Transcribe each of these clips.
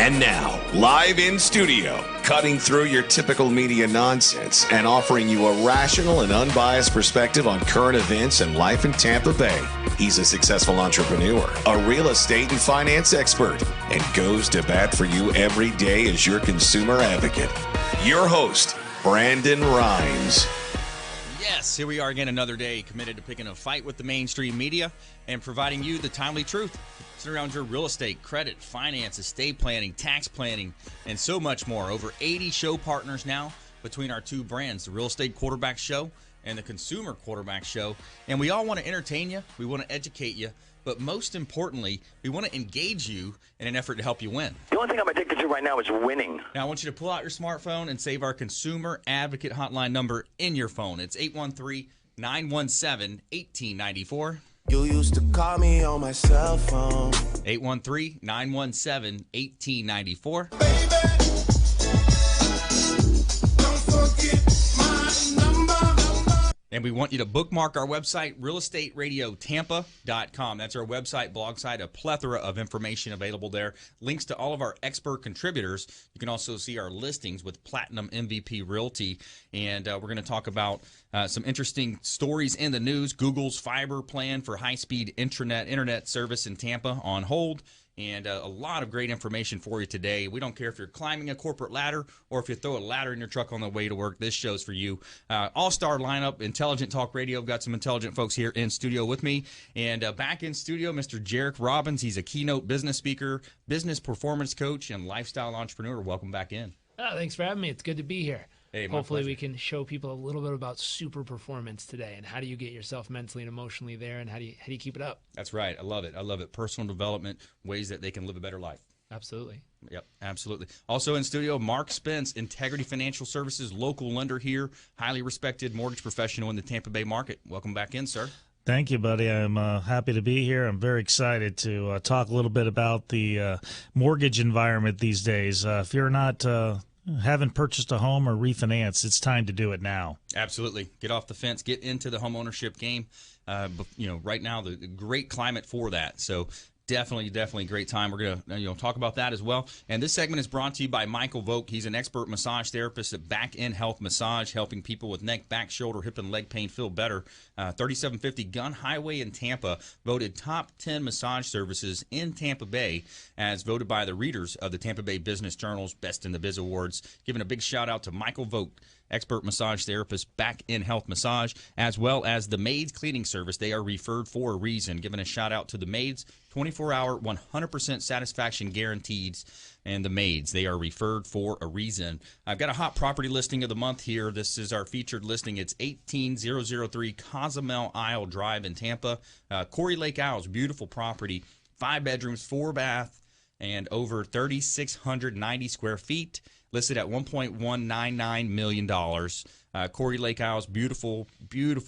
And now, live in studio, cutting through your typical media nonsense and offering you a rational and unbiased perspective on current events and life in Tampa Bay. He's a successful entrepreneur, a real estate and finance expert, and goes to bat for you every day as your consumer advocate. Your host, Brandon Rhymes. Yes, here we are again another day, committed to picking a fight with the mainstream media and providing you the timely truth around your real estate, credit, finance, estate planning, tax planning, and so much more. Over 80 show partners now between our two brands, the Real Estate Quarterback Show and the Consumer Quarterback Show. And we all want to entertain you, we want to educate you, but most importantly, we want to engage you in an effort to help you win. The only thing I'm addicted to right now is winning. Now, I want you to pull out your smartphone and save our Consumer Advocate Hotline number in your phone. It's 813-917-1894. You used to call me on my cell phone. 813-917-1894. Baby, don't forget my number. And we want you to bookmark our website, realestateradiotampa.com. That's our website, blog site, a plethora of information available there. Links to all of our expert contributors. You can also see our listings with Platinum MVP Realty. And we're going to talk about some interesting stories in the news. Google's fiber plan for high-speed internet service in Tampa on hold. And a lot of great information for you today. We don't care if you're climbing a corporate ladder or if you throw a ladder in your truck on the way to work. This show's for you. All-star lineup, Intelligent Talk Radio. I've got some intelligent folks here in studio with me. And back in studio, Mr. Jairek Robbins. He's a keynote business speaker, business performance coach, and lifestyle entrepreneur. Welcome back in. Oh, thanks for having me. It's good to be here. Hey, hopefully we can show people a little bit about super performance today and how do you get yourself mentally and emotionally there and how do you keep it up? That's right. I love it. I love it. Personal development, ways that they can live a better life. Absolutely. Yep, absolutely. Also in studio, Mark Spence, Integrity Financial Services, local lender here, highly respected mortgage professional in the Tampa Bay market. Welcome back in, sir. Thank you, buddy. I'm happy to be here. I'm very excited to talk a little bit about the mortgage environment these days. If you're not haven't purchased a home or refinanced, it's time to do it now. Absolutely. Get off the fence. Get into the home ownership game. Right now, the great climate for that. So definitely great time. We're going to talk about that as well. And this segment is brought to you by Michael Vogt. He's an expert massage therapist at Back End Health Massage, helping people with neck, back, shoulder, hip, and leg pain feel better. 3750 Gun Highway in Tampa, voted top 10 massage services in Tampa Bay, as voted by the readers of the Tampa Bay Business Journal's Best in the Biz Awards. Giving a big shout out to Michael Vogt, expert massage therapist, Back in Health Massage, as well as the Maids Cleaning Service. They are referred for a reason. Giving a shout out to the Maids, 24-hour, 100% satisfaction guaranteed. And the Maids, they are referred for a reason. I've got a hot property listing of the month here. This is our featured listing. It's 18003 Cozumel Isle Drive in Tampa. Corey Lake Isles, beautiful property. 5 bedrooms, 4 bath, and over 3,690 square feet. Listed at $1.199 million. Corey Lake Isles, beautiful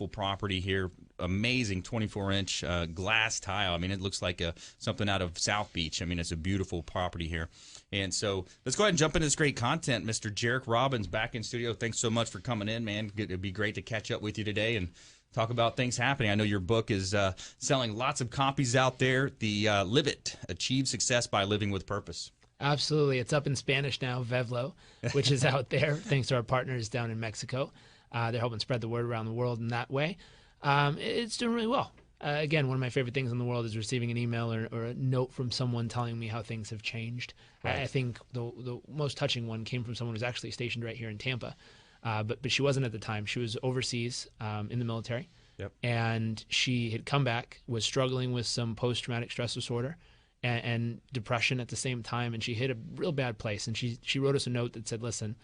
property here. Amazing 24-inch glass tile. I mean, it looks like something out of South Beach. I mean, it's a beautiful property here. And so let's go ahead and jump into this great content. Mr. Jairek Robbins back in studio. Thanks so much for coming in, man. It'd be great to catch up with you today and talk about things happening. I know your book is selling lots of copies out there. The Live It, Achieve Success by Living with Purpose. Absolutely. It's up in Spanish now, Vevlo, which is out there thanks to our partners down in Mexico. They're helping spread the word around the world in that way. It's doing really well. Again, one of my favorite things in the world is receiving an email or a note from someone telling me how things have changed. Right. I think the most touching one came from someone who's actually stationed right here in Tampa. But she wasn't at the time. She was overseas in the military. Yep. And she had come back, was struggling with some post-traumatic stress disorder and depression at the same time. And she hit a real bad place. And she wrote us a note that said, listen,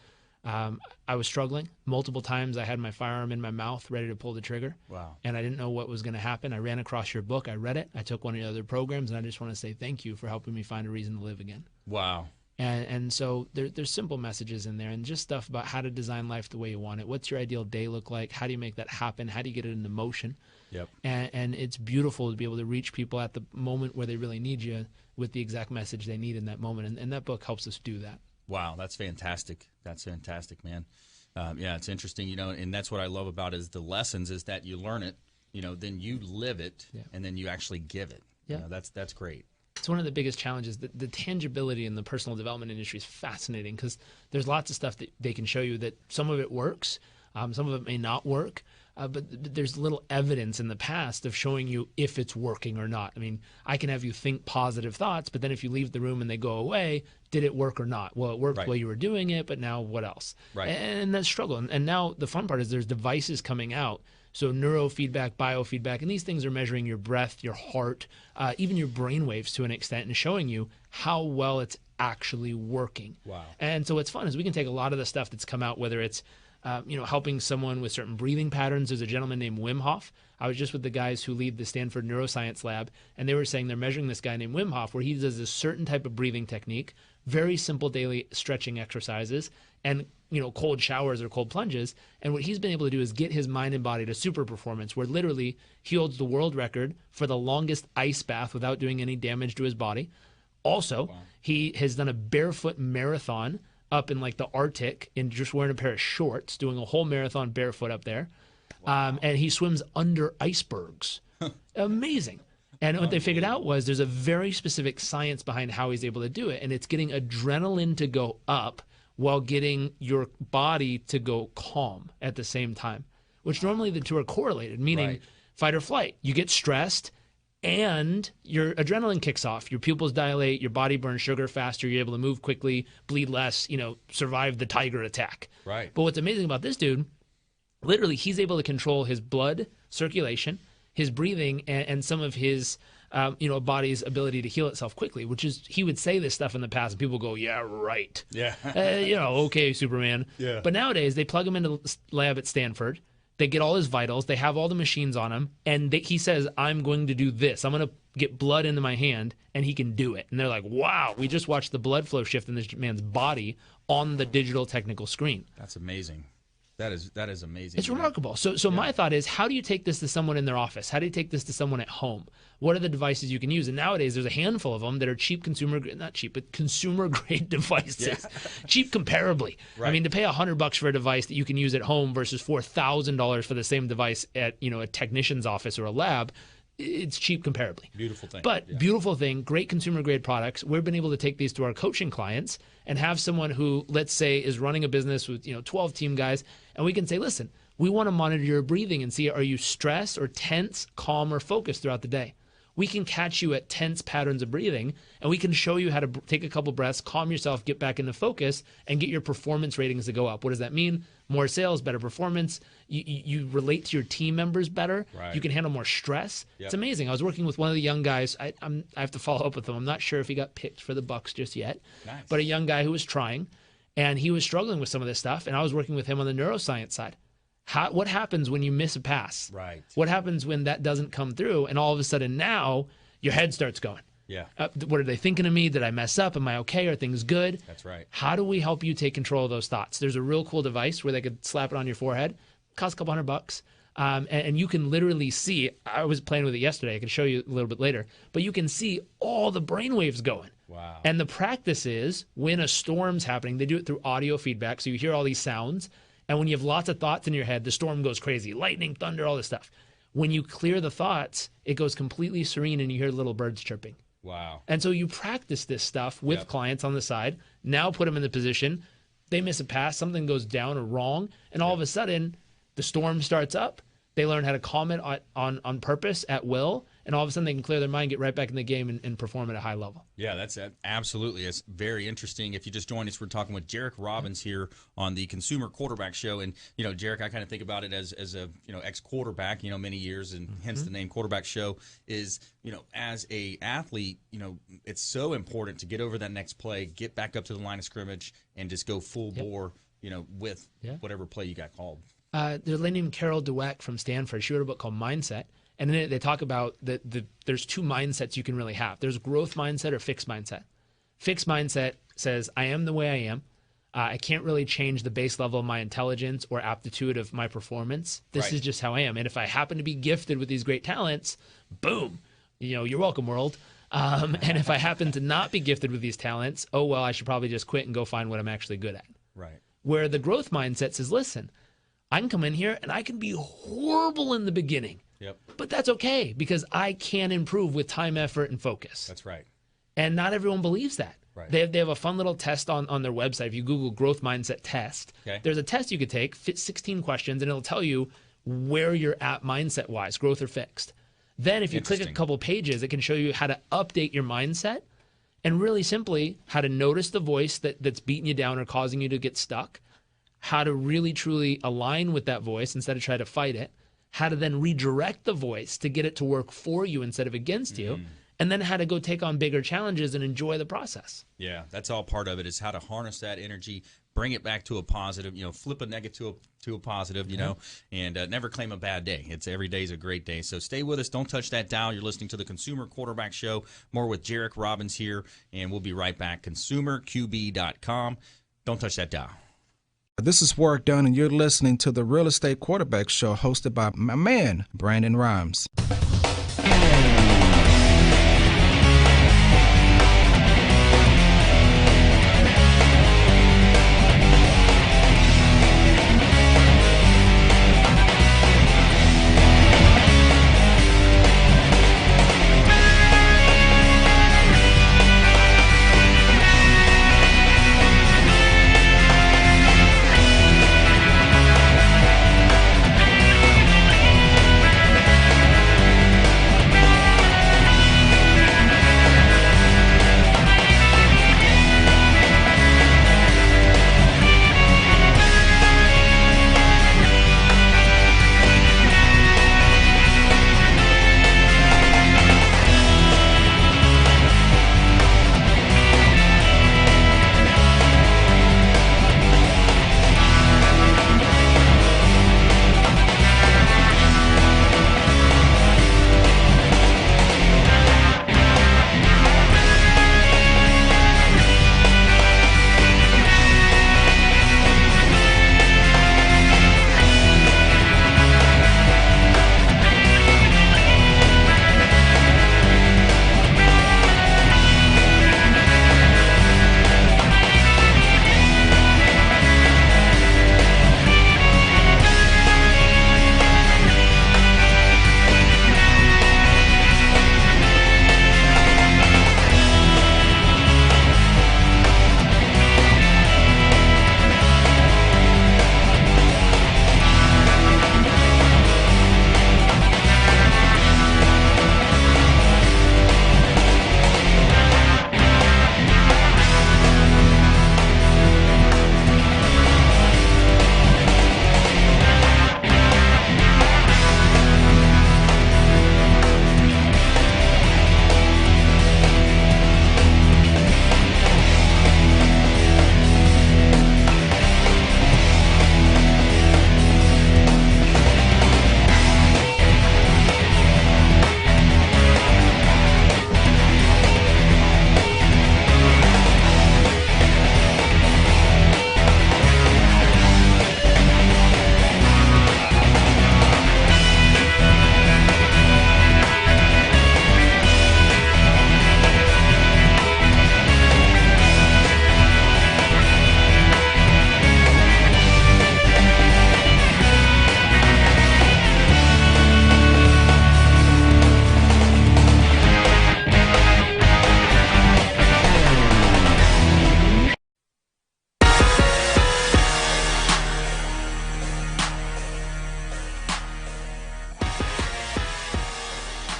I was struggling multiple times. I had my firearm in my mouth, ready to pull the trigger. Wow. And I didn't know what was going to happen. I ran across your book. I read it. I took one of the other programs. And I just want to say thank you for helping me find a reason to live again. Wow. And so there's simple messages in there and just stuff about how to design life the way you want it. What's your ideal day look like? How do you make that happen? How do you get it into motion? Yep. And it's beautiful to be able to reach people at the moment where they really need you with the exact message they need in that moment. And that book helps us do that. Wow, that's fantastic. That's fantastic, man. Yeah, it's interesting, and that's what I love about it is the lessons is that you learn it, then you live it, and then you actually give it. Yeah. That's great. It's one of the biggest challenges. The tangibility in the personal development industry is fascinating because there's lots of stuff that they can show you that some of it works, some of it may not work, but there's little evidence in the past of showing you if it's working or not. I mean, I can have you think positive thoughts, but then if you leave the room and they go away, did it work or not? Well, it worked while you were doing it, but now what else? Right. And that's a struggle. And now the fun part is there's devices coming out. So neurofeedback, biofeedback, and these things are measuring your breath, your heart, even your brain waves to an extent, and showing you how well it's actually working. Wow. And so what's fun is we can take a lot of the stuff that's come out, whether it's helping someone with certain breathing patterns. There's a gentleman named Wim Hof. I was just with the guys who lead the Stanford Neuroscience Lab, and they were saying they're measuring this guy named Wim Hof, where he does a certain type of breathing technique, very simple daily stretching exercises, and cold showers or cold plunges. And what he's been able to do is get his mind and body to super performance, where literally he holds the world record for the longest ice bath without doing any damage to his body. Also, he has done a barefoot marathon up in like the Arctic in just wearing a pair of shorts, doing a whole marathon barefoot up there. And he swims under icebergs. Amazing. And what they figured out was there's a very specific science behind how he's able to do it. And it's getting adrenaline to go up while getting your body to go calm at the same time, which normally the two are correlated, meaning fight or flight. You get stressed and your adrenaline kicks off. Your pupils dilate, your body burns sugar faster, you're able to move quickly, bleed less, survive the tiger attack. Right. But what's amazing about this dude, literally he's able to control his blood circulation, his breathing, and some of his body's ability to heal itself quickly, which is, he would say this stuff in the past and people go, yeah, right. Yeah. Okay, Superman. Yeah. But nowadays they plug him into the lab at Stanford. They get all his vitals. They have all the machines on him. And he says, I'm going to do this. I'm going to get blood into my hand, and he can do it. And they're like, wow, we just watched the blood flow shift in this man's body on the digital technical screen. That's amazing. That is amazing. It's remarkable. So my thought is, how do you take this to someone in their office? How do you take this to someone at home? What are the devices you can use? And nowadays, there's a handful of them that are cheap not cheap, but consumer-grade devices. Yeah. Cheap comparably. Right. I mean, to pay $100 for a device that you can use at home versus $4,000 for the same device at a technician's office or a lab, it's cheap comparably. Beautiful thing. But beautiful thing, great consumer grade products. We've been able to take these to our coaching clients and have someone who, let's say, is running a business with 12 team guys, and we can say, listen, we want to monitor your breathing and see, are you stressed or tense, calm, or focused throughout the day? We can catch you at tense patterns of breathing, and we can show you how to take a couple breaths, calm yourself, get back into focus, and get your performance ratings to go up. What does that mean? More sales, better performance. You relate to your team members better. Right. You can handle more stress. Yep. It's amazing. I was working with one of the young guys. I have to follow up with him. I'm not sure if he got picked for the Bucks just yet. Nice. But a young guy who was trying, and he was struggling with some of this stuff, and I was working with him on the neuroscience side. What happens when you miss a pass? Right. What happens when that doesn't come through, and all of a sudden now your head starts going? Yeah. What are they thinking of me? Did I mess up? Am I okay? Are things good? That's right. How do we help you take control of those thoughts? There's a real cool device where they could slap it on your forehead. Costs a couple $100. And you can literally see, I was playing with it yesterday. I can show you a little bit later. But you can see all the brainwaves going. Wow. And the practice is when a storm's happening, they do it through audio feedback. So you hear all these sounds. And when you have lots of thoughts in your head, the storm goes crazy. Lightning, thunder, all this stuff. When you clear the thoughts, it goes completely serene and you hear little birds chirping. Wow. And so you practice this stuff with clients on the side. Now put them in the position. They miss a pass, something goes down or wrong, and all of a sudden the storm starts up. They learn how to calm it on purpose at will, and all of a sudden they can clear their mind, get right back in the game, and perform at a high level. Yeah, that's absolutely. It's very interesting. If you just joined us, we're talking with Jairek Robbins here on the Consumer Quarterback Show. And, Jairek, I kind of think about it as a, ex-quarterback, many years, and hence the name Quarterback Show is, as a athlete, it's so important to get over that next play, get back up to the line of scrimmage, and just go full bore, with whatever play you got called. There's a lady named Carol Dweck from Stanford. She wrote a book called Mindset. And then they talk about there's two mindsets you can really have. There's growth mindset or fixed mindset. Fixed mindset says, I am the way I am. I can't really change the base level of my intelligence or aptitude of my performance. This is just how I am. And if I happen to be gifted with these great talents, boom, you're welcome, world. And if I happen to not be gifted with these talents, oh, well, I should probably just quit and go find what I'm actually good at. Right. Where the growth mindset says, listen, I can come in here and I can be horrible in the beginning. Yep. But that's okay because I can improve with time, effort, and focus. That's right. And not everyone believes that. Right. They have a fun little test on their website. If you Google growth mindset test, Okay. there's a test you could take, fit 16 questions, and it'll tell you where you're at mindset wise, growth or fixed. Then if you click a Interesting. couple pages, it can show you how to update your mindset and really simply how to notice the voice that's beating you down or causing you to get stuck, how to really truly align with that voice instead of try to fight it, how to then redirect the voice to get it to work for you instead of against you, and then how to go take on bigger challenges and enjoy the process. Yeah, that's all part of it, is how to harness that energy, bring it back to a positive, flip a negative to a positive, and never claim a bad day. It's every day is a great day. So stay with us. Don't touch that dial. You're listening to the Consumer Quarterback Show. More with Jairek Robbins here, and we'll be right back. ConsumerQB.com. Don't touch that dial. This is Work Done, and you're listening to the Real Estate Quarterback Show hosted by my man, Brandon Rhymes.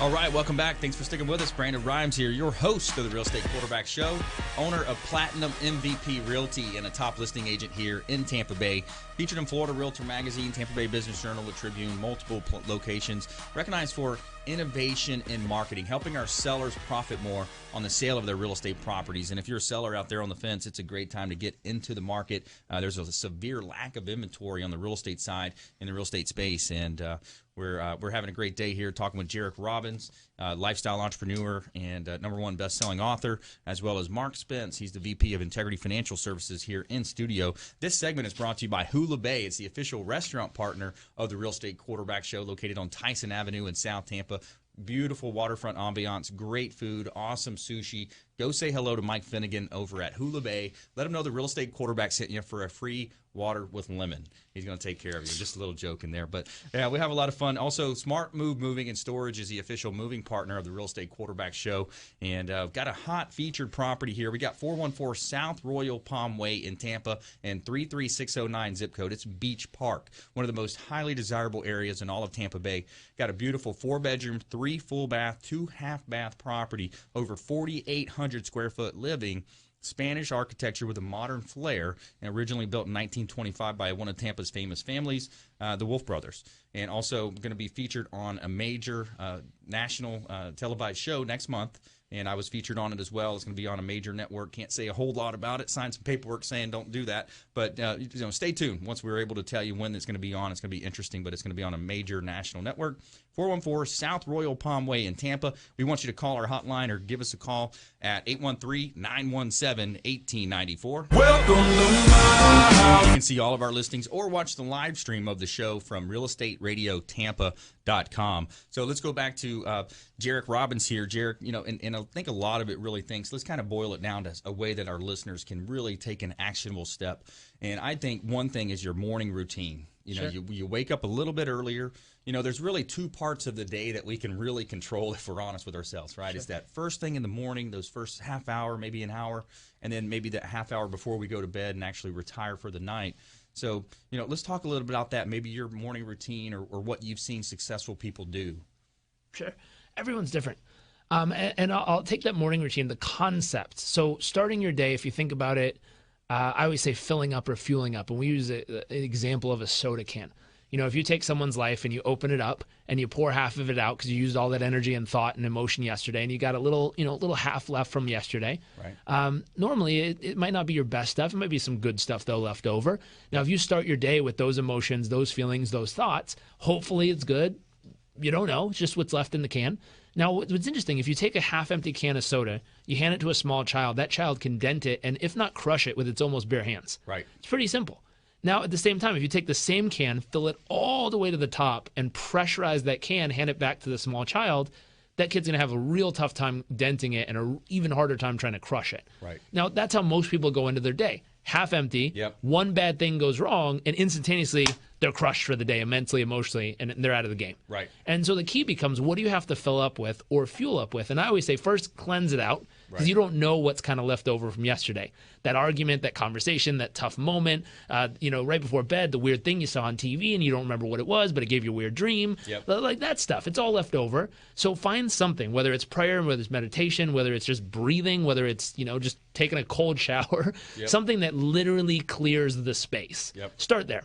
All right, welcome back. Thanks for sticking with us. Brandon Rhymes here, your host of the Real Estate Quarterback Show, owner of Platinum MVP Realty and a top listing agent here in Tampa Bay. Featured in Florida Realtor Magazine, Tampa Bay Business Journal, the Tribune, multiple locations. Recognized for innovation in marketing, helping our sellers profit more on the sale of their real estate properties. And if you're a seller out there on the fence, it's a great time to get into the market. There's a severe lack of inventory on the real estate side in the real estate space, and we're having a great day here talking with Jairek Robbins, lifestyle entrepreneur and #1 best-selling author, as well as Mark Spence. He's the VP of Integrity Financial Services here in studio. This segment is brought to you by Hula Bay. It's the official restaurant partner of the Real Estate Quarterback Show, located on Tyson Avenue in South Tampa. Beautiful waterfront ambiance, great food, awesome sushi, go say hello to Mike Finnegan over at Hula Bay. Let him know the Real Estate Quarterback sent you for a free water with lemon. He's going to take care of you. Just a little joke in there. But, yeah, we have a lot of fun. Also, Smart Move Moving and Storage is the official moving partner of the Real Estate Quarterback Show. And we've got a hot featured property here. We got 414 South Royal Palm Way in Tampa and 33609 zip code. It's Beach Park, one of the most highly desirable areas in all of Tampa Bay. Got a beautiful 4-bedroom, 3 full bath, 2 half bath property, over 4,800 square foot living. Spanish architecture with a modern flair, and originally built in 1925 by one of Tampa's famous families, the Wolf Brothers. And also going to be featured on a major national televised show next month. And I was featured on it as well. It's going to be on a major network. Can't say a whole lot about it. Signed some paperwork saying don't do that. But stay tuned. Once we're able to tell you when it's going to be on, it's going to be interesting. But it's going to be on a major national network. 414 South Royal Palm Way in Tampa. We want you to call our hotline or give us a call at 813-917-1894. Welcome to my house. You can see all of our listings or watch the live stream of the show from realestateradiotampa.com. So let's go back to Jairek Robbins here. Jairek, and I think a lot of it really thinks, let's kind of boil it down to a way that our listeners can really take an actionable step. And I think one thing is your morning routine. Sure. You wake up a little bit earlier. There's really 2 parts of the day that we can really control if we're honest with ourselves, right? Sure. It's that first thing in the morning, those first half hour, maybe an hour, and then maybe that half hour before we go to bed and actually retire for the night. So, let's talk a little bit about that, maybe your morning routine or what you've seen successful people do. Sure. Everyone's different. And I'll take that morning routine, the concept. So starting your day, if you think about it, I always say filling up or fueling up. And we use an example of a soda can. If you take someone's life and you open it up and you pour half of it out because you used all that energy and thought and emotion yesterday, and you got a little half left from yesterday. Right. Normally, it might not be your best stuff. It might be some good stuff, though, left over. Now, if you start your day with those emotions, those feelings, those thoughts, hopefully it's good. You don't know. It's just what's left in the can. Now, what's interesting, if you take a half-empty can of soda, you hand it to a small child, that child can dent it and, if not crush it, with its almost bare hands. Right. It's pretty simple. Now, at the same time, if you take the same can, fill it all the way to the top, and pressurize that can, hand it back to the small child, that kid's going to have a real tough time denting it and an even harder time trying to crush it. Right. Now, that's how most people go into their day. Half empty, Yep. One bad thing goes wrong, and instantaneously they're crushed for the day, mentally, emotionally, and they're out of the game. Right. And so the key becomes, what do you have to fill up with or fuel up with? And I always say, first, cleanse it out, because Right. you don't know what's kind of left over from yesterday. That argument, that conversation, that tough moment, right before bed, the weird thing you saw on TV and you don't remember what it was, but it gave you a weird dream. Yep. Like that stuff. It's all left over. So find something, whether it's prayer, whether it's meditation, whether it's just breathing, whether it's, just taking a cold shower, Yep. something that literally clears the space. Yep. Start there.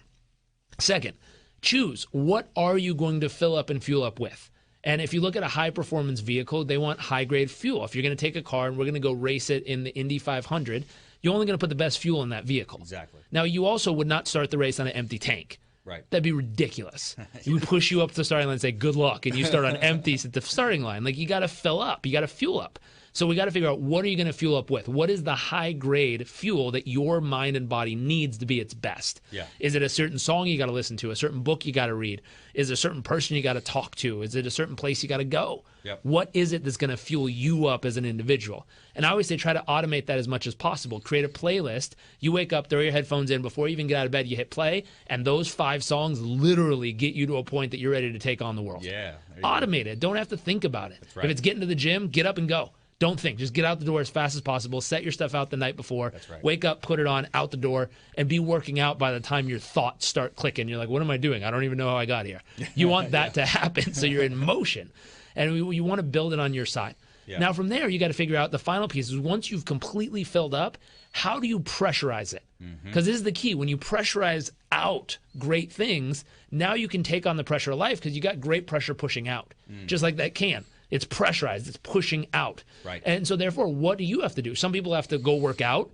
Second, choose what are you going to fill up and fuel up with. And if you look at a high-performance vehicle, they want high-grade fuel. If you're going to take a car and we're going to go race it in the Indy 500, you're only going to put the best fuel in that vehicle. Exactly. Now, you also would not start the race on an empty tank. Right. That'd be ridiculous. It would push you up to the starting line and say, good luck, and you start on empties at the starting line. Like, you got to fill up. You got to fuel up. So we got to figure out, what are you going to fuel up with? What is the high-grade fuel that your mind and body needs to be its best? Yeah. Is it a certain song you got to listen to, a certain book you got to read? Is it a certain person you got to talk to? Is it a certain place you got to go? Yep. What is it that's going to fuel you up as an individual? And I always say, try to automate that as much as possible. Create a playlist. You wake up, throw your headphones in. Before you even get out of bed, you hit play, and those 5 songs literally get you to a point that you're ready to take on the world. Yeah. Automate it. Don't have to think about it. That's right. If it's getting to the gym, get up and go. Don't think. Just get out the door as fast as possible. Set your stuff out the night before. That's right. Wake up, put it on, out the door, and be working out by the time your thoughts start clicking. You're like, what am I doing? I don't even know how I got here. You want that to happen, so you're in motion. And you want to build it on your side. Yeah. Now, from there, you got to figure out the final piece is, once you've completely filled up, how do you pressurize it? Because this is the key. When you pressurize out great things, now you can take on the pressure of life, because you got great pressure pushing out, just like that can. It's pressurized. It's pushing out. Right. And so, therefore, what do you have to do? Some people have to go work out.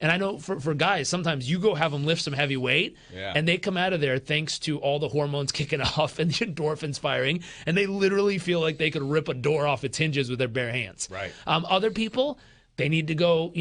And I know for guys, sometimes you go have them lift some heavy weight, and they come out of there thanks to all the hormones kicking off and the endorphins firing, and they literally feel like they could rip a door off its hinges with their bare hands. Right. Other people, they need to go,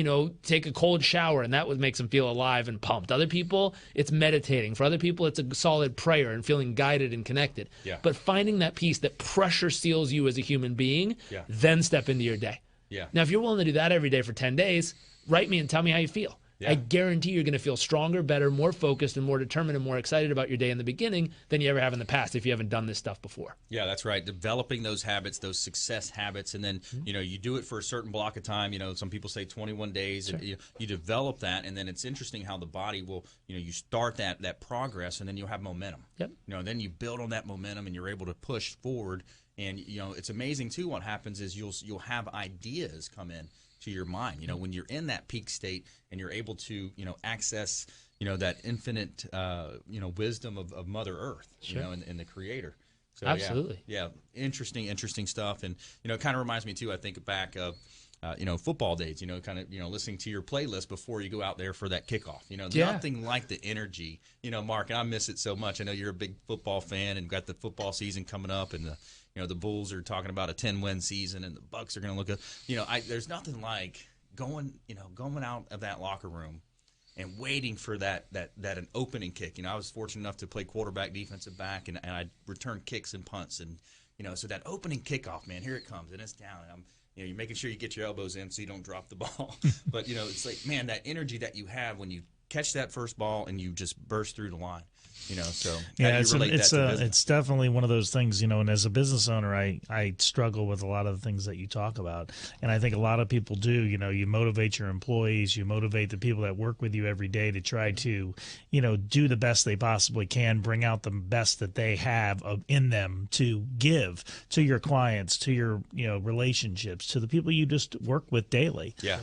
take a cold shower, and that would make them feel alive and pumped. Other people, it's meditating. For other people, it's a solid prayer and feeling guided and connected. Yeah. But finding that piece that pressure seals you as a human being, Yeah. then step into your day. Yeah. Now, if you're willing to do that every day for 10 days, write me and tell me how you feel. Yeah. I guarantee you're going to feel stronger, better, more focused, and more determined and more excited about your day in the beginning than you ever have in the past if you haven't done this stuff before. Yeah, that's right. Developing those habits, those success habits, and then you do it for a certain block of time. Some people say 21 days. Sure. And, you develop that, and then it's interesting how the body will. You start that progress, and then you'll have momentum. Yep. Then you build on that momentum, and you're able to push forward. And it's amazing too. What happens is you'll have ideas come in to your mind. When you're in that peak state and you're able to access that infinite wisdom of Mother Earth, Sure. and the Creator. So, Absolutely. Yeah, interesting stuff. And it kind of reminds me too. I think back of football days. Kind of listening to your playlist before you go out there for that kickoff. Nothing like the energy. Mark, and I miss it so much. I know you're a big football fan and got the football season coming up, and the Bulls are talking about a 10-win season, and the Bucks are going to look at. There's nothing like going out of that locker room and waiting for that an opening kick. I was fortunate enough to play quarterback, defensive back, and I return kicks and punts, and so that opening kickoff, man, here it comes, and it's down. And you're making sure you get your elbows in so you don't drop the ball. But it's like, man, that energy that you have when you catch that first ball and you just burst through the line. So yeah, it's definitely one of those things, and as a business owner, I struggle with a lot of the things that you talk about. And I think a lot of people do, you motivate your employees, you motivate the people that work with you every day to try to, do the best they possibly can, bring out the best that they have in them to give to your clients, to your, relationships, to the people you just work with daily. Yeah.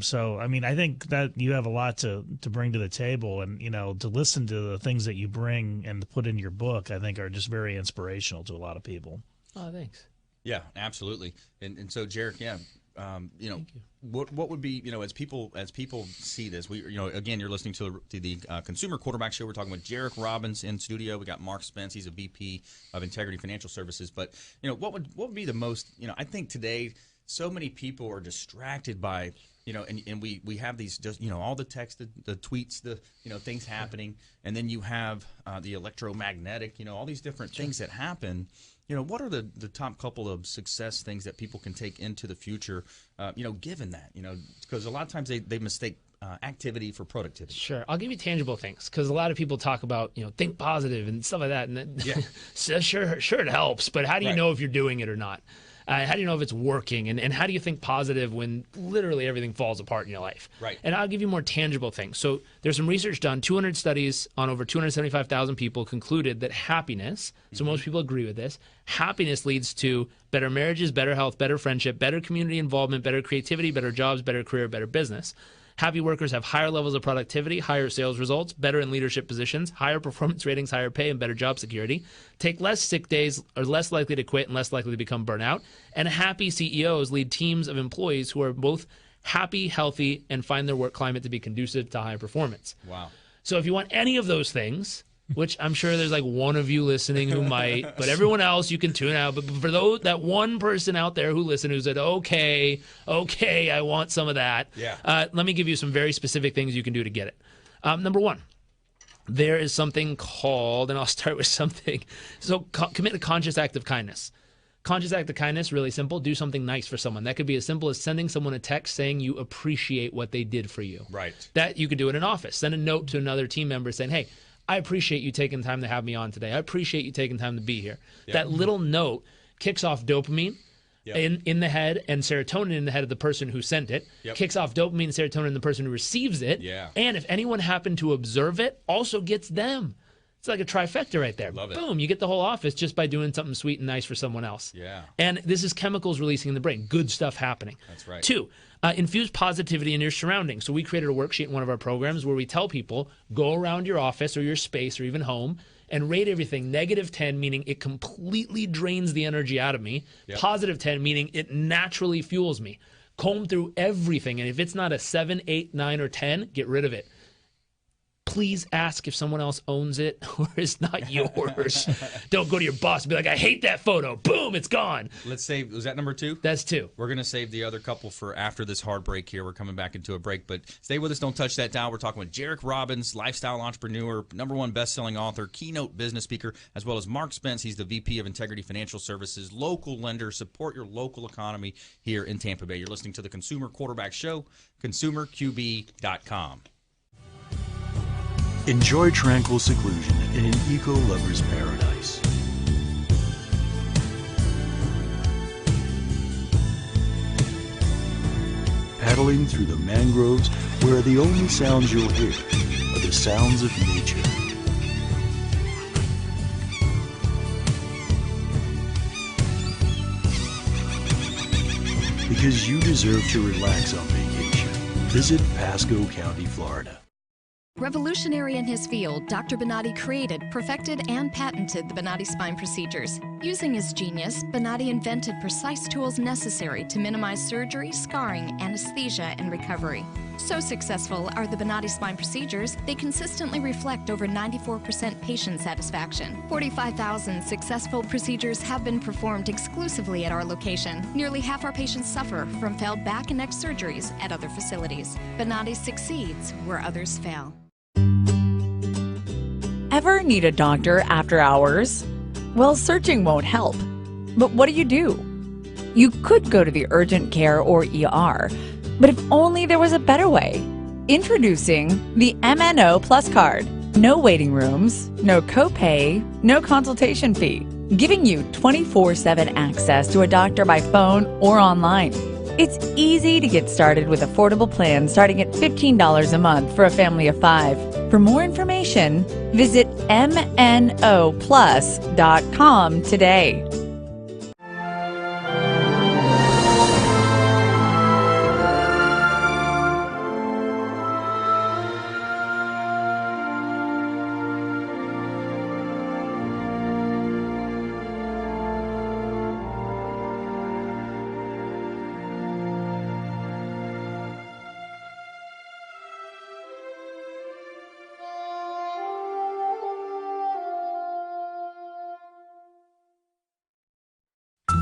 So, I think that you have a lot to bring to the table, and, to listen to the things that you bring and to put in your book, I think are just very inspirational to a lot of people. Oh, thanks. Yeah, absolutely. And so, Jairek, what would be, as people see this, we, again, you're listening to the Consumer Quarterback Show. We're talking with Jairek Robbins in studio. We got Mark Spence. He's a VP of Integrity Financial Services. But what would be the most, I think today so many people are distracted by, and we have these, just, all the text, the tweets, the, things happening. And then you have the electromagnetic, all these different things that happen. What are the top couple of success things that people can take into the future, given that, because a lot of times they mistake activity for productivity. Sure. I'll give you tangible things, because a lot of people talk about, think positive and stuff like that. And Yeah. so sure it helps, but how do you know if you're doing it or not? How do you know if it's working? And how do you think positive when literally everything falls apart in your life? Right. And I'll give you more tangible things. So there's some research done. 200 studies on over 275,000 people concluded that happiness, so most people agree with this, happiness leads to better marriages, better health, better friendship, better community involvement, better creativity, better jobs, better career, better business. Happy workers have higher levels of productivity, higher sales results, better in leadership positions, higher performance ratings, higher pay, and better job security. Take less sick days, are less likely to quit and less likely to become burnout. And happy CEOs lead teams of employees who are both happy, healthy, and find their work climate to be conducive to high performance. Wow. So if you want any of those things, which I'm sure there's like one of you listening who might, but everyone else you can tune out. But for that one person out there who listened who said, okay, I want some of that. Yeah. Let me give you some very specific things you can do to get it. Number one, there is something called, and I'll start with something. So commit a conscious act of kindness. Conscious act of kindness, really simple. Do something nice for someone. That could be as simple as sending someone a text saying you appreciate what they did for you. Right. That you could do in an office. Send a note to another team member saying, hey, I appreciate you taking time to have me on today. I appreciate you taking time to be here. Yep. That little note kicks off dopamine in the head and serotonin in the head of the person who sent it. Yep. Kicks off dopamine and serotonin in the person who receives it. Yeah. And if anyone happened to observe it, also gets them. It's like a trifecta right there. Love it. Boom, you get the whole office just by doing something sweet and nice for someone else. Yeah. And this is chemicals releasing in the brain. Good stuff happening. That's right. 2, infuse positivity in your surroundings. So we created a worksheet in one of our programs where we tell people, go around your office or your space or even home and rate everything. -10, meaning it completely drains the energy out of me. Yep. +10, meaning it naturally fuels me. Comb through everything. And if it's not a 7, 8, 9, or 10, get rid of it. please ask if someone else owns it or is not yours. Don't go to your boss and be like, I hate that photo. Boom, it's gone. Let's save. Was that number 2? That's 2. We're going to save the other couple for after this hard break here. We're coming back into a break, but stay with us. Don't touch that dial. We're talking with Jairek Robbins, lifestyle entrepreneur, #1 best-selling author, keynote business speaker, as well as Mark Spence. He's the VP of Integrity Financial Services, local lender. Support your local economy here in Tampa Bay. You're listening to the Consumer Quarterback Show, consumerqb.com. Enjoy tranquil seclusion in an eco-lover's paradise. Paddling through the mangroves where the only sounds you'll hear are the sounds of nature. Because you deserve to relax on vacation. Visit Pasco County, Florida. Revolutionary in his field, Dr. Bonatti created, perfected, and patented the Bonatti spine procedures. Using his genius, Bonatti invented precise tools necessary to minimize surgery, scarring, anesthesia, and recovery. So successful are the Bonatti spine procedures, they consistently reflect over 94% patient satisfaction. 45,000 successful procedures have been performed exclusively at our location. Nearly half our patients suffer from failed back and neck surgeries at other facilities. Bonatti succeeds where others fail. Ever need a doctor after hours? Well, searching won't help. But what do? You could go to the urgent care or ER, but if only there was a better way. Introducing the MNO Plus card. No waiting rooms, no copay, no consultation fee, giving you 24/7 access to a doctor by phone or online. It's easy to get started with affordable plans starting at $15 a month for a family of 5. For more information, visit mnoplus.com today.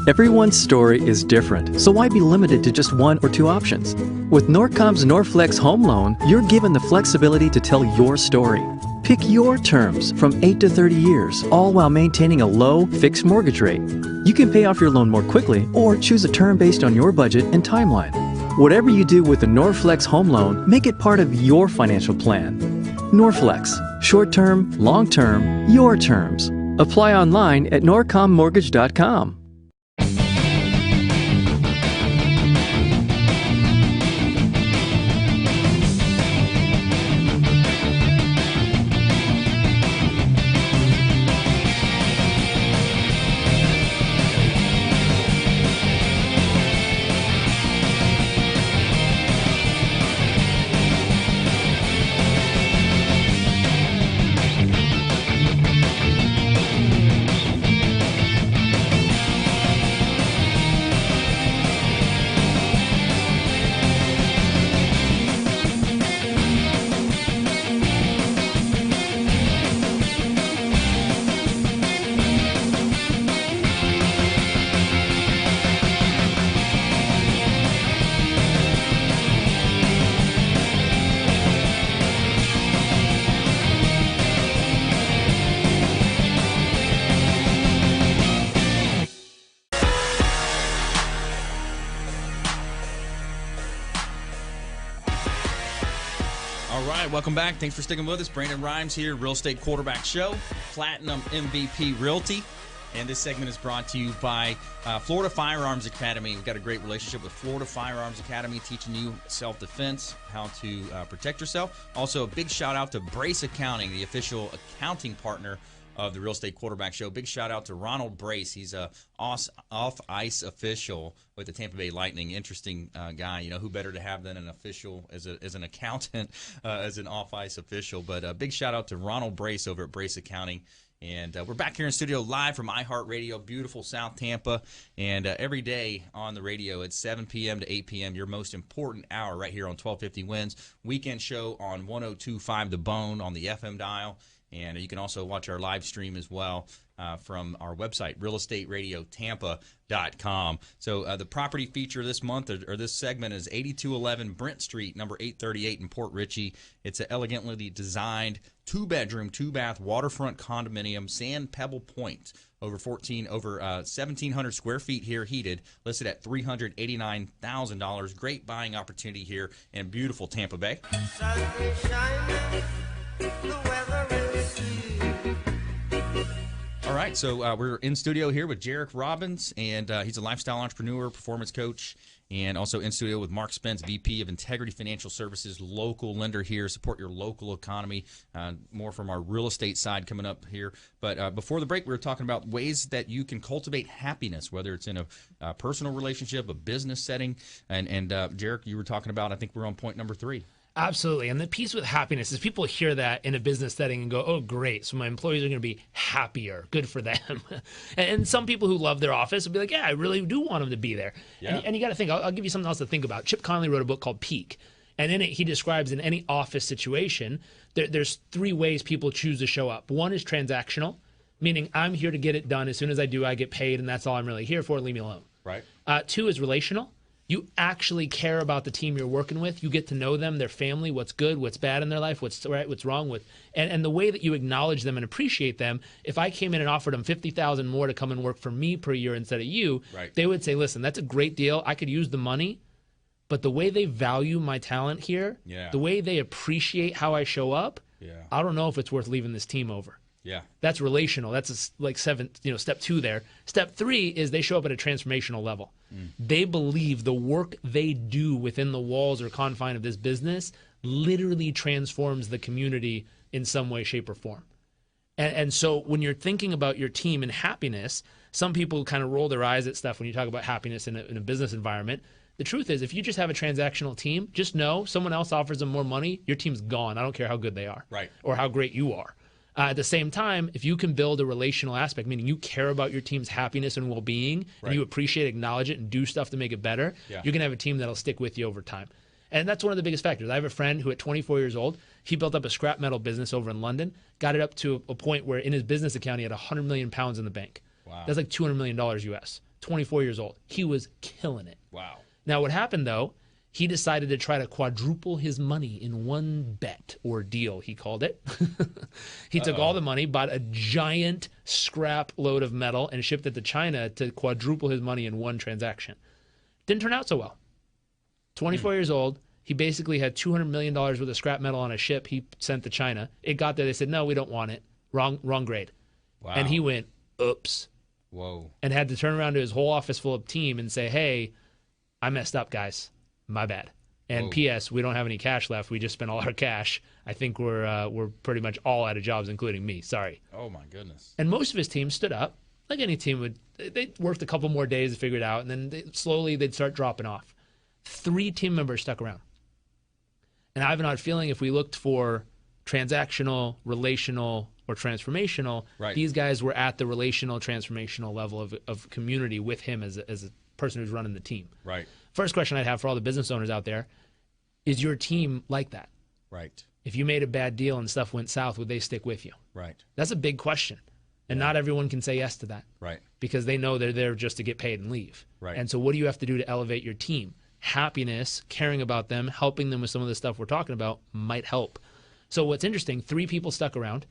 Everyone's story is different, so why be limited to just 1 or 2 options? With Norcom's Norflex Home Loan, you're given the flexibility to tell your story. Pick your terms from 8 to 30 years, all while maintaining a low, fixed mortgage rate. You can pay off your loan more quickly or choose a term based on your budget and timeline. Whatever you do with the Norflex Home Loan, make it part of your financial plan. Norflex, short-term, long-term, your terms. Apply online at norcommortgage.com. Welcome back. Thanks for sticking with us. Brandon Rhymes here, Real Estate Quarterback Show, Platinum MVP Realty. And this segment is brought to you by Florida Firearms Academy. We've got a great relationship with Florida Firearms Academy, teaching you self-defense, how to protect yourself. Also, a big shout-out to Brace Accounting, the official accounting partner of the Real Estate Quarterback Show. Big shout-out to Ronald Brace. He's a off-ice official with the Tampa Bay Lightning. Interesting guy. You know, who better to have than an official as an accountant, as an off-ice official. But a big shout-out to Ronald Brace over at Brace Accounting. And we're back here in studio live from iHeartRadio, beautiful South Tampa. And every day on the radio at 7 p.m. to 8 p.m., your most important hour right here on 1250 Wins. Weekend show on 102.5 The Bone on the FM dial. And you can also watch our live stream as well from our website, realestateradiottampa.com. So the property feature this month or this segment is 8211 Brent Street, number 838 in Port Richey. It's an elegantly designed 2-bedroom, 2-bath waterfront condominium, Sand Pebble Point, over 1,700 square feet here, heated, listed at $389,000. Great buying opportunity here in beautiful Tampa Bay. All right, so we're in studio here with Jairek Robbins, and he's a lifestyle entrepreneur, performance coach, and also in studio with Mark Spence, VP of Integrity Financial Services, local lender here. Support your local economy. More from our real estate side coming up here. But before the break, we were talking about ways that you can cultivate happiness, whether it's in a personal relationship, a business setting. And Jairek, you were talking about, I think we're on point number 3. Absolutely. And the piece with happiness is people hear that in a business setting and go, oh, great. So my employees are going to be happier. Good for them. And some people who love their office will be like, yeah, I really do want them to be there. Yeah. And you got to think, I'll give you something else to think about. Chip Conley wrote a book called Peak. And in it, he describes in any office situation, there's 3 ways people choose to show up. One is transactional, meaning I'm here to get it done. As soon as I do, I get paid, and that's all I'm really here for. Leave me alone. Right. 2 is relational. You actually care about the team you're working with. You get to know them, their family, what's good, what's bad in their life, what's right, what's wrong with, and the way that you acknowledge them and appreciate them. If I came in and offered them $50,000 more to come and work for me per year instead of you, right, they would say, listen, that's a great deal. I could use the money, but the way they value my talent here, the way they appreciate how I show up, I don't know if it's worth leaving this team over. Yeah, that's relational. That's like step 2 there. Step 3 is they show up at a transformational level. They believe the work they do within the walls or confine of this business literally transforms the community in some way, shape, or form. And so when you're thinking about your team and happiness, some people kind of roll their eyes at stuff when you talk about happiness in a business environment. The truth is, if you just have a transactional team, just know someone else offers them more money, your team's gone. I don't care how good they are, right, or how great you are. At the same time, if you can build a relational aspect, meaning you care about your team's happiness and well-being, and you appreciate, acknowledge it, and do stuff to make it better, you're going to have a team that'll stick with you over time. And that's one of the biggest factors. I have a friend who at 24 years old, he built up a scrap metal business over in London, got it up to a point where in his business account he had 100 million pounds in the bank. Wow. That's like $200 million US. 24 years old. He was killing it. Wow. Now what happened though, he decided to try to quadruple his money in one bet or deal, he called it. He took all the money, bought a giant scrap load of metal, and shipped it to China to quadruple his money in one transaction. Didn't turn out so well. 24 years old, he basically had $200 million worth of scrap metal on a ship he sent to China. It got there, they said, no, we don't want it. Wrong grade. Wow. And he went, oops. Whoa. And had to turn around to his whole office full of team and say, hey, I messed up, guys. My bad. And P.S., we don't have any cash left. We just spent all our cash. I think we're pretty much all out of jobs, including me. Sorry. Oh, my goodness. And most of his team stood up. Like any team would. They worked a couple more days to figure it out, and then they'd start dropping off. 3 team members stuck around. And I have an odd feeling if we looked for transactional, relational, or transformational, these guys were at the relational, transformational level of community with him as a person who's running the team. Right. First question I'd have for all the business owners out there, is your team like that? Right. If you made a bad deal and stuff went south, would they stick with you? Right. That's a big question. And not everyone can say yes to that. Right. Because they know they're there just to get paid and leave. Right. And so what do you have to do to elevate your team? Happiness, caring about them, helping them with some of the stuff we're talking about might help. So what's interesting, 3 people stuck around.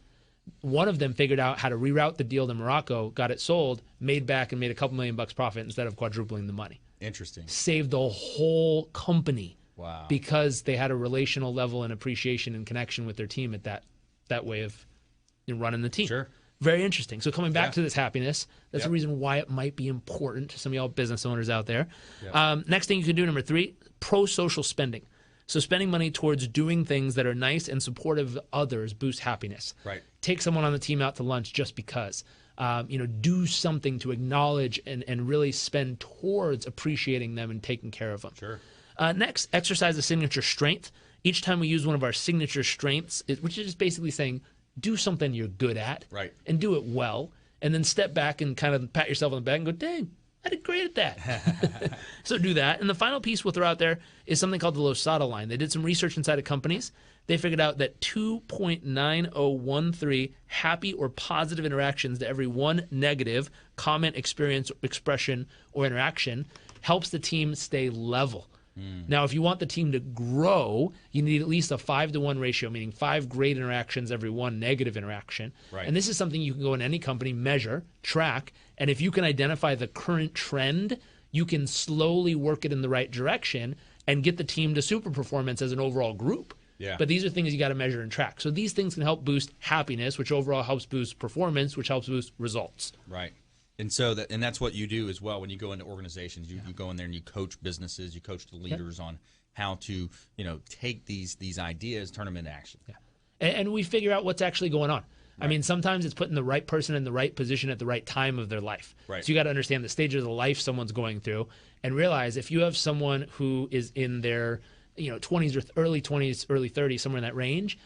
One of them figured out how to reroute the deal to Morocco, got it sold, made back, and made a couple $1 million profit instead of quadrupling the money. Interesting. Saved the whole company. Wow. Because they had a relational level and appreciation and connection with their team at that way of running the team. Sure. Very interesting. So coming back to this happiness, that's the reason why it might be important to some of y'all business owners out there. Yep. Next thing you can do, number 3, pro-social spending. So spending money towards doing things that are nice and supportive of others boosts happiness. Right. Take someone on the team out to lunch just because. Do something to acknowledge and really spend towards appreciating them and taking care of them. Sure. Next, exercise a signature strength. Each time we use one of our signature strengths, which is just basically saying, do something you're good at, Right. and do it well, and then step back and kind of pat yourself on the back and go, dang, I did great at that. So do that. And the final piece we'll throw out there is something called the Losada line. They did some research inside of companies. They figured out that 2.9013 happy or positive interactions to every one negative comment, experience, expression, or interaction helps the team stay level. Now, if you want the team to grow, you need at least a 5-to-1 ratio, meaning 5 great interactions every 1 negative interaction. Right. And this is something you can go in any company, measure, track, and if you can identify the current trend, you can slowly work it in the right direction and get the team to super performance as an overall group. Yeah. But these are things you got to measure and track. So these things can help boost happiness, which overall helps boost performance, which helps boost results. Right. And so that's what you do as well when you go into organizations. You go in there and you coach businesses, you coach the leaders on how to, take these ideas, turn them into action. Yeah. And we figure out what's actually going on. Right. I mean, sometimes it's putting the right person in the right position at the right time of their life. Right. So you got to understand the stages of life someone's going through and realize if you have someone who is in their 20s or early 20s, early 30s, somewhere in that range,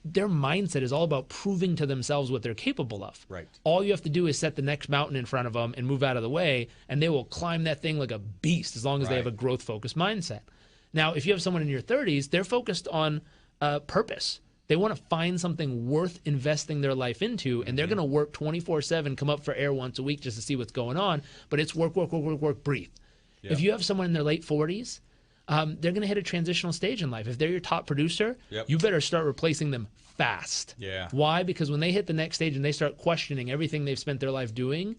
their mindset is all about proving to themselves what they're capable of. Right. All you have to do is set the next mountain in front of them and move out of the way, and they will climb that thing like a beast as long as they have a growth-focused mindset. Now, if you have someone in your 30s, they're focused on purpose. They want to find something worth investing their life into, and they're going to work 24/7, come up for air once a week just to see what's going on, but it's work, work, work, work, work, breathe. Yeah. If you have someone in their late 40s, they're going to hit a transitional stage in life. If they're your top producer, you better start replacing them fast. Yeah. Why? Because when they hit the next stage and they start questioning everything they've spent their life doing,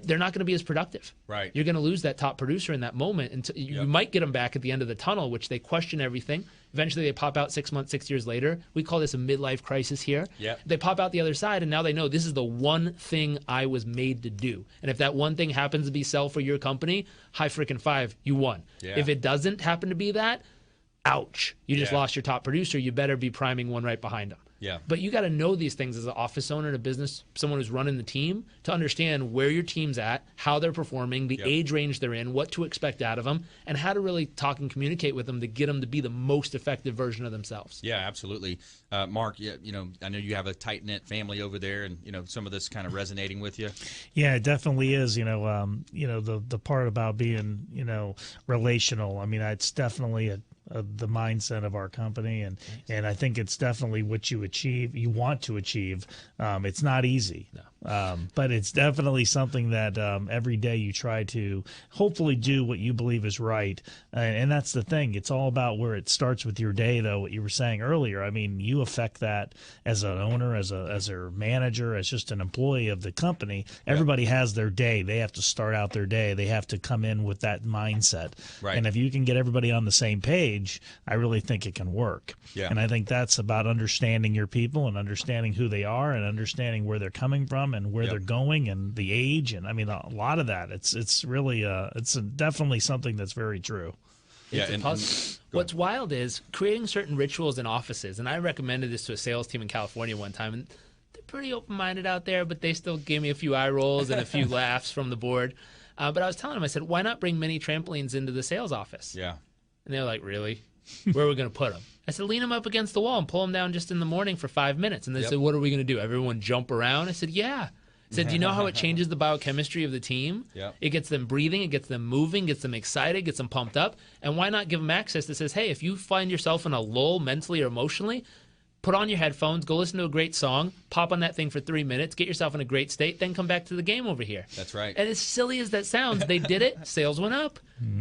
they're not going to be as productive. Right. You're going to lose that top producer in that moment. And you might get them back at the end of the tunnel, which they question everything. Eventually they pop out 6 months, 6 years later. We call this a midlife crisis here. Yep. They pop out the other side, and now they know this is the one thing I was made to do. And if that one thing happens to be sell for your company, high freaking five, you won. Yeah. If it doesn't happen to be that, ouch. You just lost your top producer. You better be priming one right behind them. Yeah. But you got to know these things as an office owner in a business, someone who's running the team, to understand where your team's at, how they're performing, the age range they're in, what to expect out of them, and how to really talk and communicate with them to get them to be the most effective version of themselves. Yeah, absolutely. Mark, I know you have a tight-knit family over there, and, some of this kind of resonating with you. Yeah, it definitely is. The part about being, relational. I mean, it's definitely the mindset of our company, and I think it's definitely what you want to achieve. It's not easy, but it's definitely something that every day you try to hopefully do what you believe is right, and that's the thing. It's all about where it starts with your day, though. What you were saying earlier, I mean, you affect that as an owner, as a manager, as just an employee of the company. Everybody has their day. They have to start out their day. They have to come in with that mindset, right. And if you can get everybody on the same page, I really think it can work. Yeah. And I think that's about understanding your people and understanding who they are and understanding where they're coming from and where they're going and the age. And I mean, a lot of that. It's really it's definitely something that's very true. Yeah. What's wild is creating certain rituals in offices. And I recommended this to a sales team in California one time. And they're pretty open-minded out there, but they still gave me a few eye rolls and a few laughs from the board. But I was telling them, I said, why not bring mini trampolines into the sales office? Yeah. And they were like, really? Where are we going to put them? I said, lean them up against the wall and pull them down just in the morning for 5 minutes. And they said, what are we going to do? Everyone jump around? I said, yeah. I said, do you know how it changes the biochemistry of the team? Yep. It gets them breathing, it gets them moving, gets them excited, gets them pumped up. And why not give them access that says, hey, if you find yourself in a lull mentally or emotionally, put on your headphones, go listen to a great song, pop on that thing for 3 minutes, get yourself in a great state, then come back to the game over here. That's right. And as silly as that sounds, they did it. Sales went up.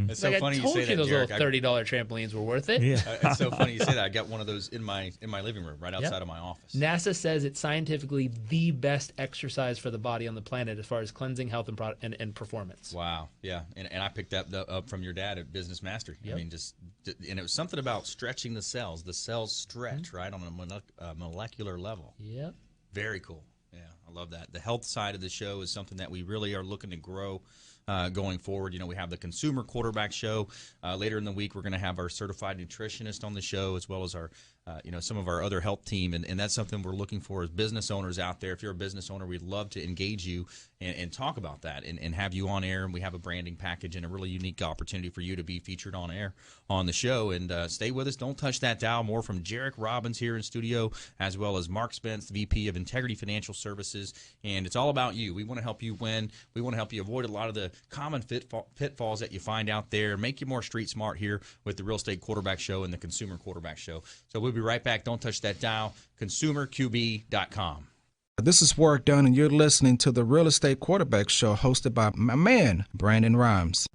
It's so funny I told you say that, those Jairek. little $30 trampolines were worth it. Yeah. It's so funny you say that. I got one of those in my living room right outside of my office. NASA says it's scientifically the best exercise for the body on the planet as far as cleansing, health, and performance. Wow. Yeah. And I picked that up from your dad at Business Mastery. Yep. I mean, and it was something about stretching the cells. The cells stretch, right, on a molecular level. Yep. Very cool. Yeah, I love that. The health side of the show is something that we really are looking to grow going forward. We have the Consumer Quarterback Show. Later in the week, we're going to have our certified nutritionist on the show, as well as our some of our other health team, and that's something we're looking for as business owners out there. If you're a business owner, we'd love to engage you and talk about that and have you on air. And we have a branding package and a really unique opportunity for you to be featured on air on the show. And stay with us. Don't touch that dial. More from Jairek Robbins here in studio, as well as Mark Spence, VP of Integrity Financial Services. And it's all about you. We want to help you win. We want to help you avoid a lot of the common pitfalls that you find out there, make you more street smart here with the Real Estate Quarterback Show and the Consumer Quarterback Show. So we'll be right back. Don't touch that dial. ConsumerQB.com. This is Work Done, and you're listening to the Real Estate Quarterback Show, hosted by my man, Brandon Rhymes.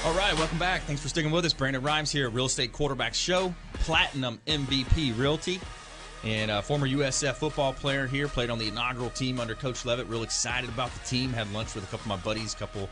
All right, welcome back. Thanks for sticking with us. Brandon Rhymes here at Real Estate Quarterback Show, Platinum MVP Realty, and former USF football player here. Played on the inaugural team under Coach Levitt. Real excited about the team. Had lunch with a couple of my buddies, a couple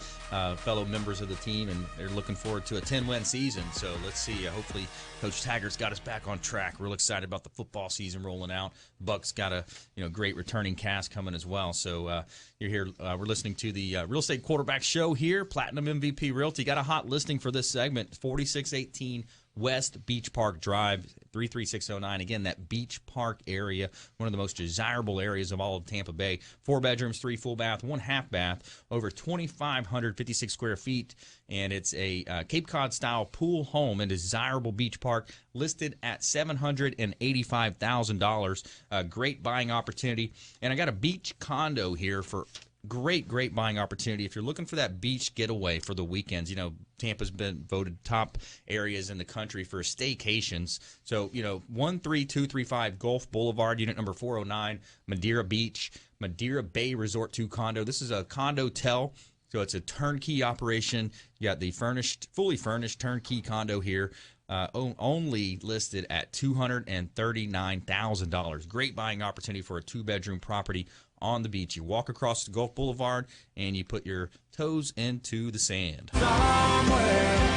fellow members of the team, and they're looking forward to a 10-win season. So let's see. Hopefully Coach Taggart's got us back on track. Real excited about the football season rolling out. Buck's got a great returning cast coming as well. So you're here. We're listening to the Real Estate Quarterback Show here, Platinum MVP Realty. Got a hot listing for this segment, 4618 West Beach Park Drive, 33609. Again, that Beach Park area, one of the most desirable areas of all of Tampa Bay. 4 bedrooms, 3 full bath, 1 half bath, over 2,556 square feet. And it's a Cape Cod-style pool home in desirable Beach Park, listed at $785,000. A great buying opportunity. And I got a beach condo here for great buying opportunity. If you're looking for that beach getaway for the weekends, Tampa's been voted top areas in the country for staycations. So, 13235 Gulf Boulevard, unit number 409, Madeira Beach, Madeira Bay Resort 2 condo. This is a condo-tel So it's a turnkey operation. You got the fully furnished turnkey condo here, only listed at $239,000. Great buying opportunity for a 2-bedroom property on the beach. You walk across the Gulf Boulevard and you put your toes into the sand. Somewhere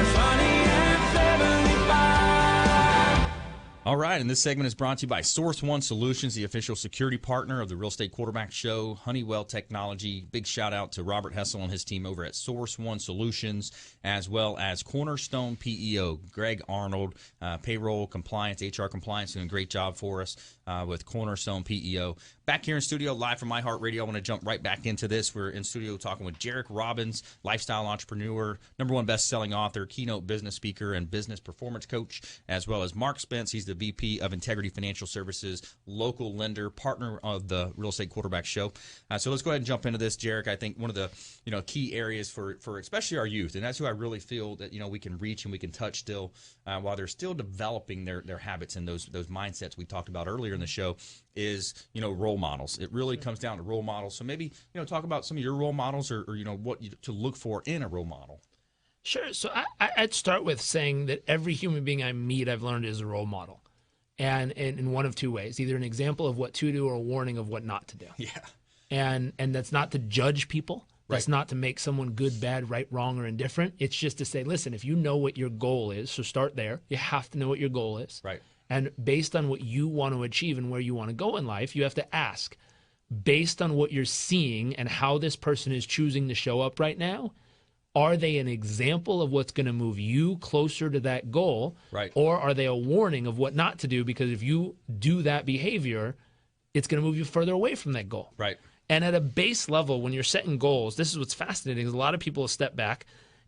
sunny and 75. All right, and this segment is brought to you by Source One Solutions, the official security partner of the Real Estate Quarterback Show, Honeywell Technology. Big shout out to Robert Hessel and his team over at Source One Solutions, as well as Cornerstone PEO, Greg Arnold, payroll compliance, HR compliance, doing a great job for us with Cornerstone PEO. Back here in studio, live from iHeartRadio. I want to jump right back into this. We're in studio talking with Jairek Robbins, lifestyle entrepreneur, #1 best-selling author, keynote business speaker, and business performance coach, as well as Mark Spence. He's the VP of Integrity Financial Services, local lender, partner of the Real Estate Quarterback Show. So let's go ahead and jump into this, Jairek. I think one of the key areas for especially our youth, and that's who I really feel that we can reach and we can touch still while they're still developing their habits and those mindsets we talked about earlier in the show, is role models. It really comes down to role models. So maybe talk about some of your role models or what to look for in a role model. Sure. So I'd start with saying that every human being I meet, I've learned is a role model, and in one of two ways: either an example of what to do or a warning of what not to do. Yeah. And that's not to judge people. That's Right. not to make someone good, bad, right, wrong, or indifferent. It's just to say, listen, if you know what your goal is, so start there. You have to know what your goal is. Right. And based on what you want to achieve and where you want to go in life, you have to ask, based on what you're seeing and how this person is choosing to show up right now, are they an example of what's going to move you closer to that goal? Right. Or are they a warning of what not to do? Because if you do that behavior, it's going to move you further away from that goal. Right. And at a base level, when you're setting goals, this is what's fascinating, is a lot of people step back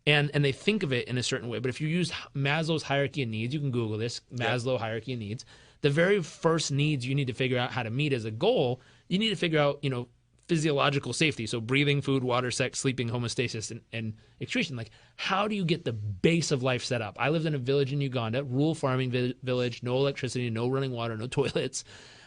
and they think of it in a certain way. But if you use Maslow's hierarchy of needs, you can Google this, Maslow hierarchy of needs. The very first needs you need to figure out how to meet as a goal, you need to figure out, physiological safety. So breathing, food, water, sex, sleeping, homeostasis, and excretion. Like, how do you get the base of life set up? I lived in a village in Uganda, rural farming village, no electricity, no running water, no toilets.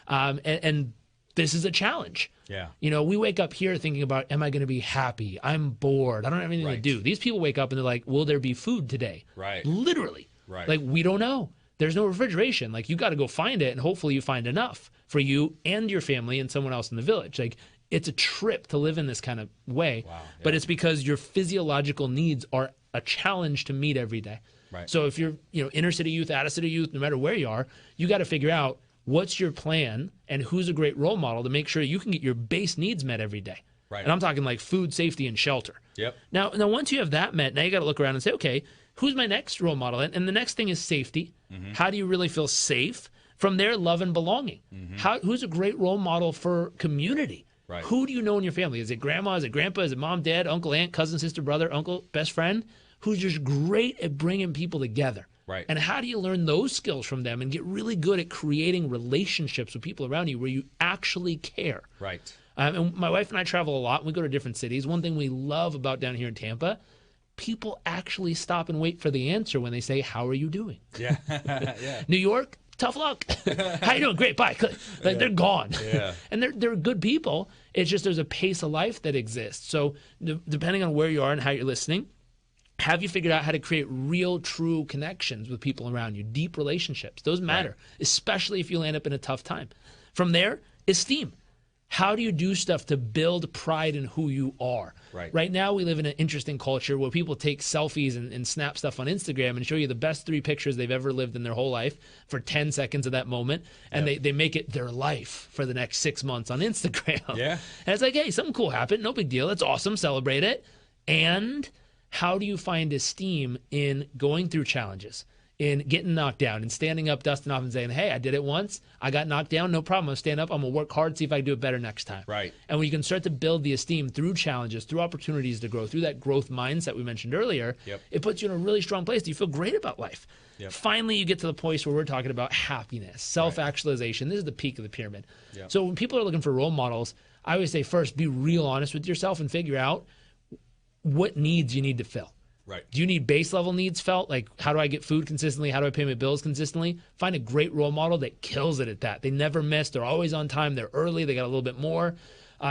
And this is a challenge. Yeah. We wake up here thinking about, am I going to be happy? I'm bored. I don't have anything to do. These people wake up and they're like, will there be food today? Right. Literally. Right. Like, we don't know. There's no refrigeration. Like, you got to go find it, and hopefully you find enough for you and your family and someone else in the village. Like, it's a trip to live in this kind of way. Wow. Yeah. But it's because your physiological needs are a challenge to meet every day. Right. So if you're, inner city youth, out of city youth, no matter where you are, you got to figure out what's your plan and who's a great role model to make sure you can get your base needs met every day. Right. And I'm talking like food, safety, and shelter. Yep. Now once you have that met, now you got to look around and say, okay, who's my next role model? And the next thing is safety. Mm-hmm. How do you really feel safe? From there, love and belonging. Mm-hmm. Who's a great role model for community? Right. Who do you know in your family? Is it grandma? Is it grandpa? Is it mom, dad, uncle, aunt, cousin, sister, brother, uncle, best friend? Who's just great at bringing people together? Right. And how do you learn those skills from them and get really good at creating relationships with people around you where you actually care? Right. And my wife and I travel a lot. We go to different cities. One thing we love about down here in Tampa, people actually stop and wait for the answer when they say, how are you doing? Yeah. Yeah. New York, tough luck. How you doing? Great, bye. Like, they're gone. Yeah. And they're good people. It's just there's a pace of life that exists. So depending on where you are and how you're listening, have you figured out how to create real, true connections with people around you, deep relationships? Those matter, especially if you land up in a tough time. From there, esteem. How do you do stuff to build pride in who you are? Right now, we live in an interesting culture where people take selfies and snap stuff on Instagram and show you the best 3 pictures they've ever lived in their whole life for 10 seconds of that moment. And they make it their life for the next 6 months on Instagram. Yeah. And it's like, hey, something cool happened. No big deal. That's awesome. Celebrate it. And how do you find esteem in going through challenges, in getting knocked down and standing up, dusting off and saying, hey, I did it once. I got knocked down. No problem. I'm going to stand up. I'm going to work hard, see if I can do it better next time. Right. And when you can start to build the esteem through challenges, through opportunities to grow, through that growth mindset we mentioned earlier, it puts you in a really strong place. You feel great about life. Finally, you get to the place where we're talking about happiness, self-actualization. This is the peak of the pyramid. So when people are looking for role models, I always say first, be real honest with yourself and figure out what needs you need to fill. Right. Do you need base level needs felt? Like, how do I get food consistently? How do I pay my bills consistently? Find a great role model that kills it at that. They never miss. They're always on time. They're early. They got a little bit more.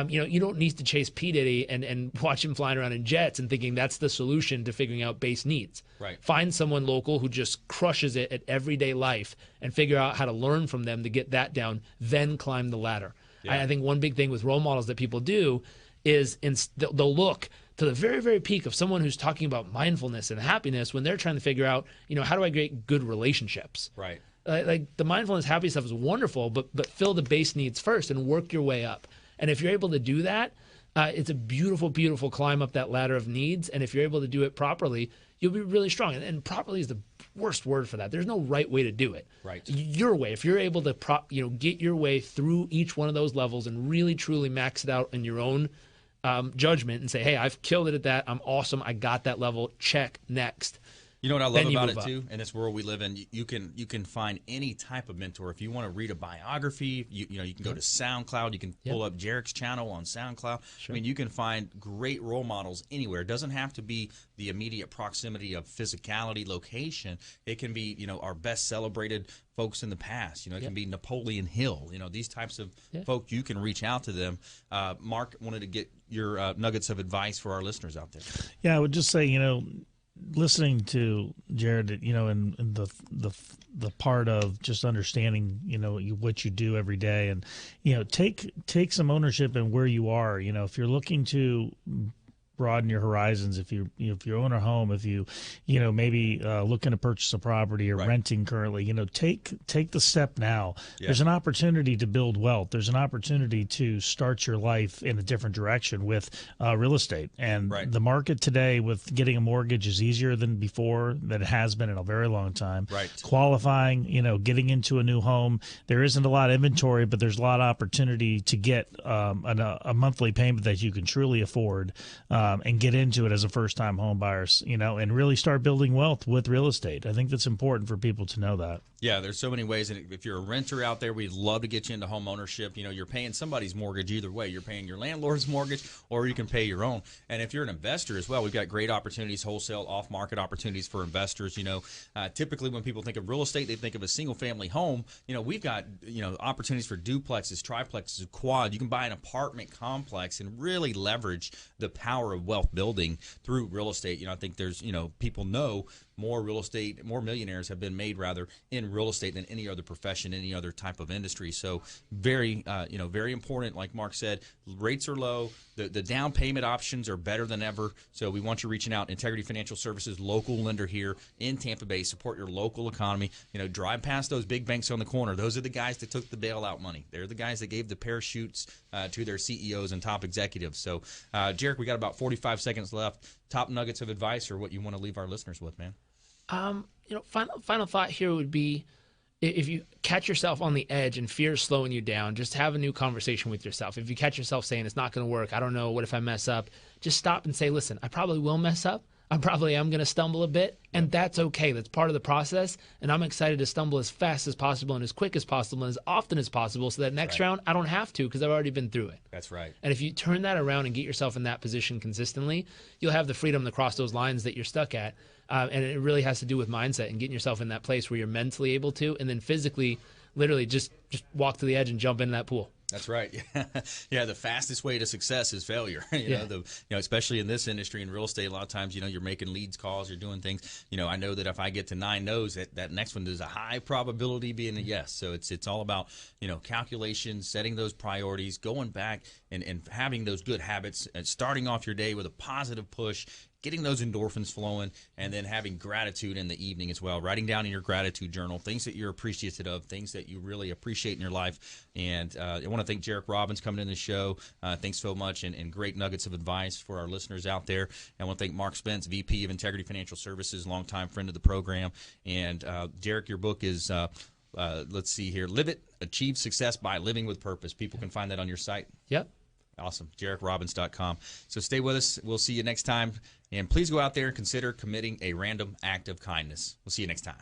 You don't need to chase P. Diddy and watch him flying around in jets and thinking that's the solution to figuring out base needs. Right. Find someone local who just crushes it at everyday life and figure out how to learn from them to get that down, then climb the ladder. Yeah. I think one big thing with role models that people do is they'll look to the very, very peak of someone who's talking about mindfulness and happiness when they're trying to figure out, how do I create good relationships? Right. Like the mindfulness, happy stuff is wonderful, but fill the base needs first and work your way up. And if you're able to do that, it's a beautiful, beautiful climb up that ladder of needs. And if you're able to do it properly, you'll be really strong. And properly is the worst word for that. There's no right way to do it. Right. Your way. If you're able to get your way through each one of those levels and really truly max it out in your own judgment and say, hey, I've killed it at that. I'm awesome. I got that level. Check. Next. You know what I love about it up. too, in this world we live in, you can find any type of mentor. If you want to read a biography, you can go to SoundCloud, you can pull up Jarek's channel on SoundCloud. Sure. I mean, you can find great role models anywhere. It doesn't have to be the immediate proximity of physicality, location. It can be, our best celebrated folks in the past. It can be Napoleon Hill. These types of folk, you can reach out to them. Mark wanted to get your nuggets of advice for our listeners out there. Yeah, I would just say, listening to Jared, and the part of just understanding, what you do every day, and take some ownership in where you are. If you're looking to broaden your horizons, if you own a home, if you maybe looking to purchase a property or renting currently, take the step now. Yeah. There's an opportunity to build wealth. There's an opportunity to start your life in a different direction with real estate. And the market today with getting a mortgage is easier than before, than it has been in a very long time. Right. Qualifying, getting into a new home, there isn't a lot of inventory, but there's a lot of opportunity to get a monthly payment that you can truly afford. And get into it as a first-time home buyer, and really start building wealth with real estate. I think that's important for people to know that. Yeah, there's so many ways. And if you're a renter out there, we'd love to get you into home ownership. You're paying somebody's mortgage either way. You're paying your landlord's mortgage, or you can pay your own. And if you're an investor as well, we've got great opportunities, wholesale, off-market opportunities for investors. Typically when people think of real estate, they think of a single-family home. We've got, opportunities for duplexes, triplexes, quad. You can buy an apartment complex and really leverage the power of wealth building through real estate. I think there's, people know more millionaires have been made rather in real estate than any other profession, any other type of industry. So very, very important. Like Mark said, rates are low. The down payment options are better than ever. So we want you reaching out. Integrity Financial Services, local lender here in Tampa Bay. Support your local economy. Drive past those big banks on the corner. Those are the guys that took the bailout money. They're the guys that gave the parachutes to their CEOs and top executives. So, Jairek, we got about 45 seconds left. Top nuggets of advice or what you want to leave our listeners with, man? Final thought here would be, if you catch yourself on the edge and fear is slowing you down, just have a new conversation with yourself. If you catch yourself saying it's not going to work, I don't know, what if I mess up? Just stop and say, listen, I probably will mess up. I probably am going to stumble a bit, and that's okay. That's part of the process, and I'm excited to stumble as fast as possible and as quick as possible and as often as possible so that next round I don't have to because I've already been through it. That's right. And if you turn that around and get yourself in that position consistently, you'll have the freedom to cross those lines that you're stuck at. And it really has to do with mindset and getting yourself in that place where you're mentally able to, and then physically, literally just walk to the edge and jump in that pool. That's right. Yeah, the fastest way to success is failure. Especially in this industry in real estate, a lot of times, you're making leads, calls, you're doing things. I know that if I get to 9 no's, that next one there's a high probability being a yes. So it's all about, calculations, setting those priorities, going back and having those good habits and starting off your day with a positive push, getting those endorphins flowing, and then having gratitude in the evening as well. Writing down in your gratitude journal things that you're appreciative of, things that you really appreciate in your life. And I want to thank Jairek Robbins coming in the show. Thanks so much, and great nuggets of advice for our listeners out there. And I want to thank Mark Spence, VP of Integrity Financial Services, longtime friend of the program. And Jairek, your book is, let's see here, Live It, Achieve Success by Living with Purpose. People can find that on your site. Yep. Awesome. JarekRobbins.com. So stay with us. We'll see you next time. And please go out there and consider committing a random act of kindness. We'll see you next time.